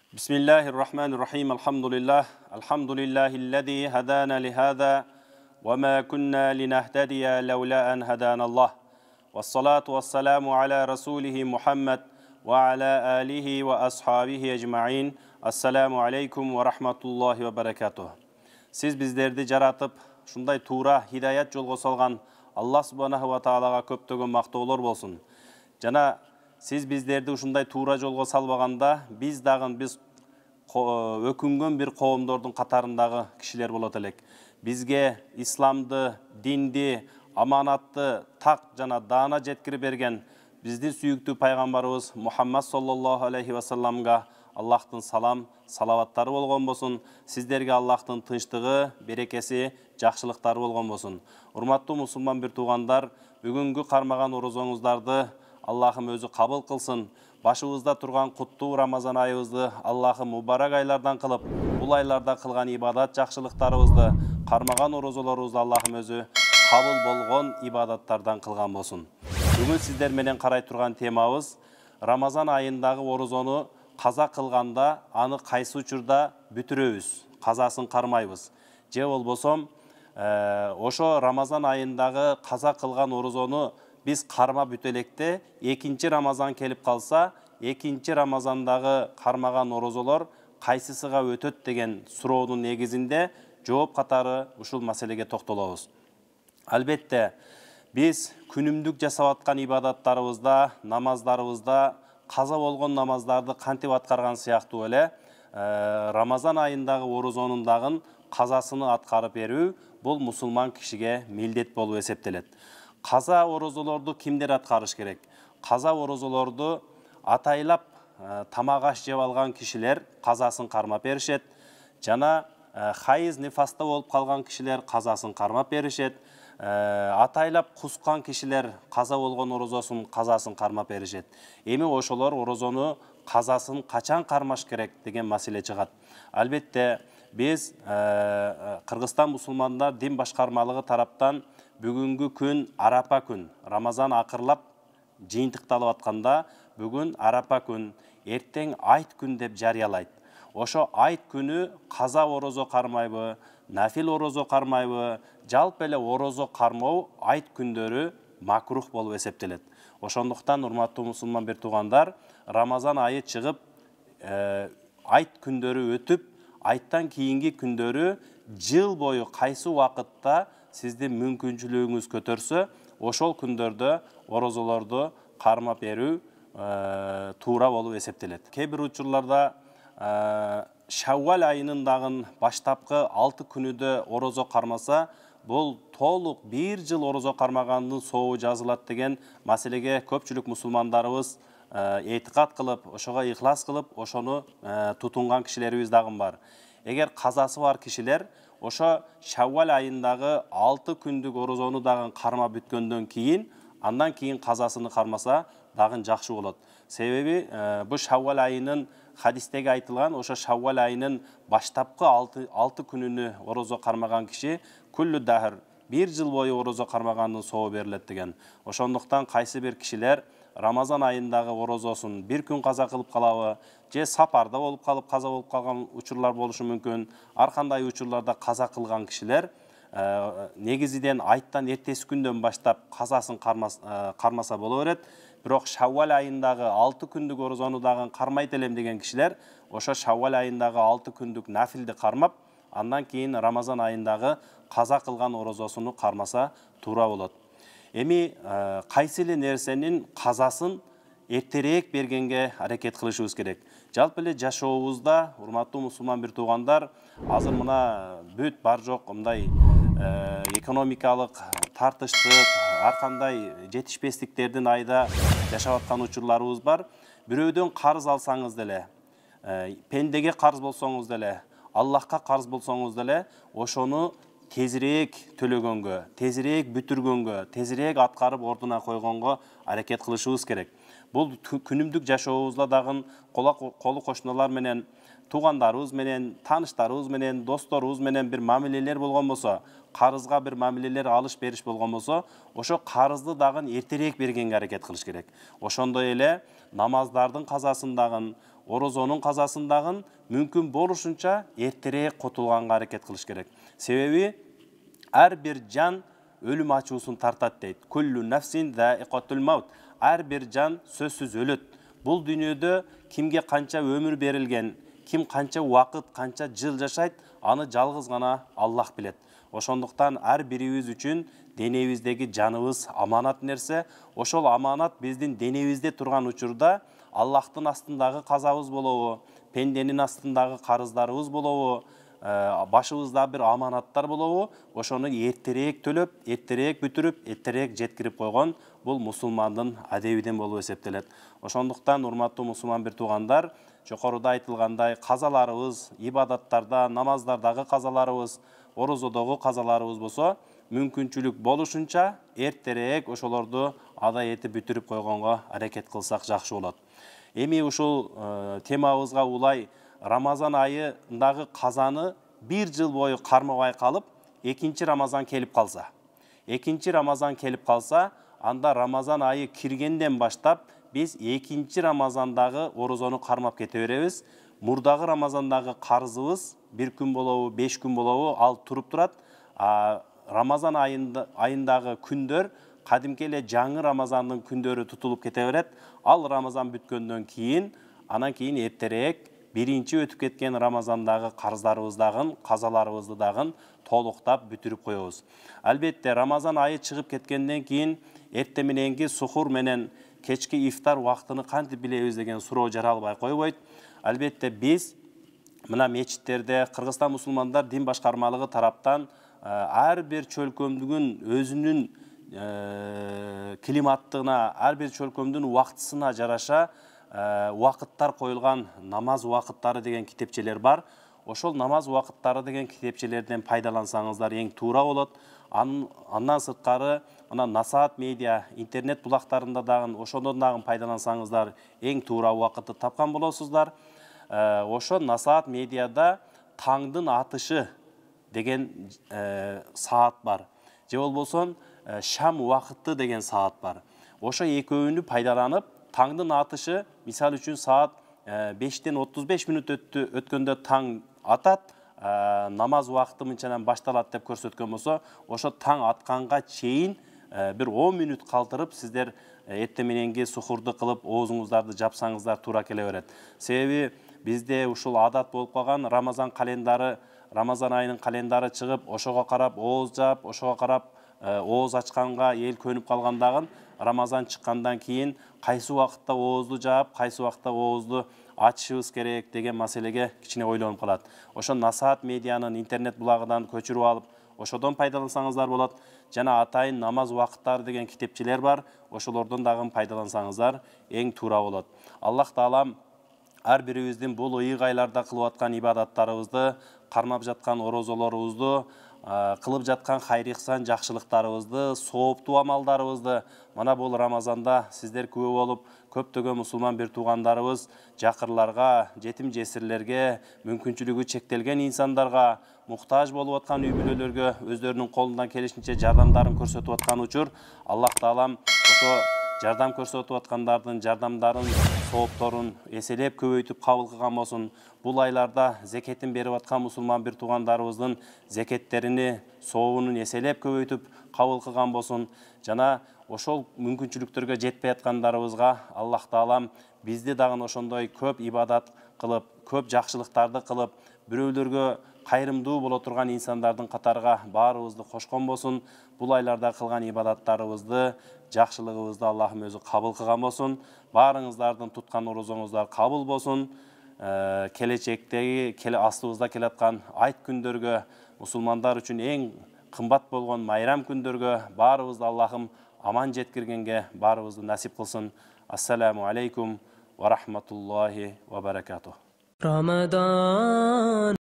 Bismillahirrahmanirrahim. Alhamdulillah. Alhamdulillahilladzi hadana lihada wa ma kunna linahtadiya lawla an hadana Allah. Wassalatu wassalamu ala rasulih Muhammad wa ala alihi wa ashabihi ecmaîn. Assalamu aleykum wa rahmatullahi wa barakatuh. Siz bizlerdi jaratıp şunday tuğra hidayet yolga salgan Allah subhanahu wa ta'alaga köptögön mактоолор bolsun. Jana siz bizlerdi ушундай туура жолго салбаганда, biz өкүнгөн бир коомдордун катарындагы кишилер болот элек. Бизге исламды, динди, аманатты, так жана даана жеткирип берген биздин сүйүктүү пайгамбарыбыз Мухаммад саллаллаху алейхи ва салламга Аллахтын салам, салаваттары болгон болсун. Сиздерге Аллахтын тынчтыгы, берекеси, жакшылыктары болгон болсун. Урматтуу мусулман бир туугандар, бүгүнгү кармаган орозоңуздарды Аллахым өзү кабыл кылсын. Башыбызда турган куттуу Рамазан айыбызды Аллахым мубарак айлардан кылып, бул айларда кылган ибадат жакшылыктарыбызды, кармаган орозолорубузду Аллахым өзү кабыл болгон ибадаттардан кылган болсун. Бүгүн сиздер менен карай турган темабыз Рамазан айындагы орозону каза кылганда аны кайсы учурда бүтүрөбүз, казасын кармайбыз. Же болбосо ошо Рамазан айындагы каза кылган орозону biz karma büteлекте экинчи Рамазан келип калса, экинчи Рамазандагы кармаган орозолор кайсысыга өтөт деген суроонун негизинде жооп катары ушул маселеге токтолобуз. Албетте, biz күнүмдүк жасап аткан ибадаттарыбызда, намаздарыбызда каза болгон намаздарды кантип аткарган сыяктуу эле, Рамазан айындагы орозонун дагы казасыны аткарып берүү бул мусулман кишиге милдет болуп эсептелет. Каза орозолорду кимдер аткарыш керек? Каза орозолорду атайлап тамак аш жеп алган кишилер казасын кармап беришет. Жана хайыз нифаста болуп калган кишилер казасын кармап беришет. Атайлап кускан кишилер каза болгон орозосун казасын кармап беришет. Эми ошолор орозону казасын качан кармаш керек деген маселе чыгат. Албетте, biz Кыргызстан мусулмандар дин башкармалыгы тараптан бүгүнгү күн Арапа күн, Рамазан акырлап жыйынтыкталып атканда, бүгүн Арапа күн, эртең айт күн деп жарыялайт. Ошо айт күнү каза орозо кармайбы, нафил орозо кармайбы, жалпы эле орозо кармоо айт күндөрү макрух болуп эсептелет. Ошондуктан урматтуу мусулман бир туугандар, Рамазан айы чыгып, айт күндөрү өтүп, айттан кийинки күндөрү жыл бою кайсы убакытта сиздин мүмкүнчүлүгүңүз көтөрсө, ошол күндөрдө орозолорду кармап берүү туура болуп эсептелет. Кээ бир учурларда Шаввал айынын дагы баштапкы 6 күнүдө орозо кармаса, бул толук 1 жыл орозо кармагандын сообу жазылат деген маселеге көпчүлүк мусулмандарыбыз этикат кылып, ошого ихлас кылып, ошону тутунган кишилерибиз дагы бар. Эгер казасы бар кишилер ошо Шаввал айындагы 6 күндүк орозону дагы кармап бүткөндөн кийин, андан кийин казасыны кармаса дагы жакшы болот. Себеби бу Шаввал айынын хадистеги айтылган, ошо Шаввал айынын баштапкы 6 күнүнү орозо кармаган киши күллү дахр 1 жыл бою орозо кармагандын сообу берилет деген. Ошондуктан кайсы бир кишилер Рамазан айындагы орозосун 1 күн каза кылып калабы, же сапарда болуп калып каза болуп калган учурлар болушу мүмкүн. Ар кандай учурларда каза кылган кишилер негизиден айттан эртеси күндөн баштап казасын кармаса боло берет. Бирок Шаввал айындагы 6 күндүк орозону дагы кармайт элем деген кишилер ошо Шаввал айындагы 6 күндүк нафилди кармап, андан кийин Рамазан айындагы каза кылган орозосуну кармаса туура болот. Эми кайсы эле нерсенин казасын эртерээк бергенге аракет кылышыбыз керек. Жалпы эле жашообузда, урматтуу мусулман бир туугандар, азыр мына бүт бар жок мындай экономикалык тартыштык, ар кандай жетишпестиктердин айда жашап аткан учурларыбыз бар. Бирөөдөн карыз алсаңыз деле, пендеге карыз болсоңуз деле, Аллахка карыз болсоңуз деле, ошону тезирээк төлөгөнгө, тезирээк бүтүргөнгө, тезирээк аткарып ордуна койгонго аракет кылышыбыз керек. Бул күнүмдүк жашообузда дагы колу кошуналар менен, туугандарыбыз менен, тааныштарыбыз менен, досторубуз менен бир мамилелер болгон болсо, карызга бир мамилелер алыш бериш болгон болсо, ошо карызды дагы эртерээк бергенге аракет кылыш керек. Ошондой эле намаздардын казасын дагы, орозонун казасындагы мүмкүн болушунча эртерээк котулганга аракет кылыш керек. Себеби ар бир жан өлүм ачуусун тартат дейт. Куллу нафсин заиқатул маут. Ар бир жан сөзсүз өлөт. Бул дүйнөдө кимге канча өмүр берилген, ким канча убакыт, канча жыл жашайт, аны жалгыз гана Аллах билет. Ошондуктан ар бирибиз үчүн денебиздеги жаныбыз аманат нерсе. Ошол аманат биздин денебизде турган учурда Аллахтын астындагы казабыз болобу, пенденин астындагы карыздарыбыз болобу, башыбызда бир аманаттар болобу, ошону эртерээк төлөп, эртерээк бүтүрүп, эртерээк жеткирип койгон бул мусулмандын адебиден болуп эсептелет. Ошондуктан урматтуу мусулман бир туугандар, жокоруда айтылгандай казаларыбыз, ибадаттарда, намаздардагы казаларыбыз, орозодогу казаларыбыз болсо, мүмкүнчүлүк болушунча эртерээк ошолорду адай этип бүтүрүп койгонго аракет кылсак жакшы болот. Эми ушул темабызга улай Рамазан айындагы казаны бир жыл бою кармабай калып, экинчи Рамазан келип калса, анда Рамазан айы киргенден баштап биз экинчи Рамазандагы орозону кармап кете беребиз. Мурдагы Рамазандагы карызыбыз 1 күн болобу, 5 күн болобу, ал туруп турат. Рамазан айындагы күндөр кадимки эле жаңы Рамазандын күндөрү тутулуп кете берет. Ал Рамазан бүткөндөн кийин, анан кийин эртерээк биринчи өтүп кеткен Рамазандагы карыздарыбыздагы, казаларыбызды дагы толуктап бүтүрүп коебуз. Албетте Рамазан айы чыгып кеткенден кийин эрте мененки сухур менен кечки ифтар убактыны кантип билебиз деген суроо жаралбай койбойт. Албетте биз мына мечиттерде Кыргызстан мусулмандар дин башкармалыгы тараптан ар бир чөлкөмдүгүн өзүнүн климаттыгына, ар бир чөлкөмдүн убактысына жараша убакыттар коюлган намаз убакыттары деген китепчелер бар. Ошол намаз убакыттары деген китепчелерден пайдалансаңыздар эң туура болот. Андан сырткары мына Насаат медиа интернет булактарында дагы ошондон дагы пайдалансаңыздар эң туура убакытты тапкан болосуздар. Ошо Насаат медиада таңдын атышы деген саат бар. Же болбосо шам убакыты деген саат бар. Ошо экөөнү пайдаланып, таңдын атышы, мисал үчүн саат 5-тен 35 мүнөт өткөндө таң атат, намаз убакыты мынчадан башталат деп көрсөткөн болсо, ошо таң атканга чейин бир 10 мүнөт калтырып сиздер эрте мененки сухурду кылып, оозуңуздарды жапсаңыздар туура келе берет. Себеби бизде ушул адат болуп калган, Рамазан айынын календары чыгып, ошого карап ооз жап, ошого карап ооз ачканга эл көнүп калгандагы Рамазан чыккандан кийин кайсы убакытта оозду жаап, кайсы убакытта оозду ачышыбыз керек деген маселеге кичине ойлонуп калат. Ошо Насаат медианын интернет булагынан көчүрүп алып, ошодон пайдалансаңыздар болот. Жана атайын намаз убакыттары деген китепчелер бар. Ошолордон дагы пайдалансаңыздар эң туура болот. Аллах таалам ар бирибиздин бул ыйык айларда кылып аткан ибадаттарыбызды, кармап жаткан орозолорубузду, кылып жаткан хайр-ихсан жакшылыктарыбызды, сооптуу амалдарыбызды мана бул Рамазанда сиздер күбө болуп, көптөгөн мусулман бир туугандарыбыз жакырларга, жетим жесирлерге, мүмкүнчүлүгү чектелген инсандарга, муктаж болуп аткан үй бүлөлөргө өздөрүнүн колундан келишинче жардамдарын көрсөтүп аткан учур. Аллах таалам ошо жардам көрсөтүп аткандардын жардамдарын, соопторун эселеп көбөйтүп кабыл кылган болсун. Бул айларда зекетин берип аткан мусулман бир туугандарыбыздын зекеттерини, сообунун эселеп көбөйтүп кабыл кылган болсун. Жана ошол мүмкүнчүлүктөргө жетпей аткандарыбызга Аллах таалам бизди дагы ошондой көп ибадат кылып, көп жакшылыктарды кылып, бирөөлөргө кайрымдуу боло турган инсандардын катарга баарыбызды кошкон болсун. Бул айларда кылган ибадаттарыбызды, жакшылыгыбызды Аллахым өзү кабыл кылган болсун. Баарыңыздардын туткан орозоңуздар кабыл болсун. Келечектеги астыбызда келаткан айт күндөргө, мусулмандар үчүн эң кымбат болгон майрам күндөргө баарыбызды Аллахым аман жеткиргенге баарыбызды насип кылсын. Ассаламу алейкум ва рахматуллахи ва баракатух. Рамадан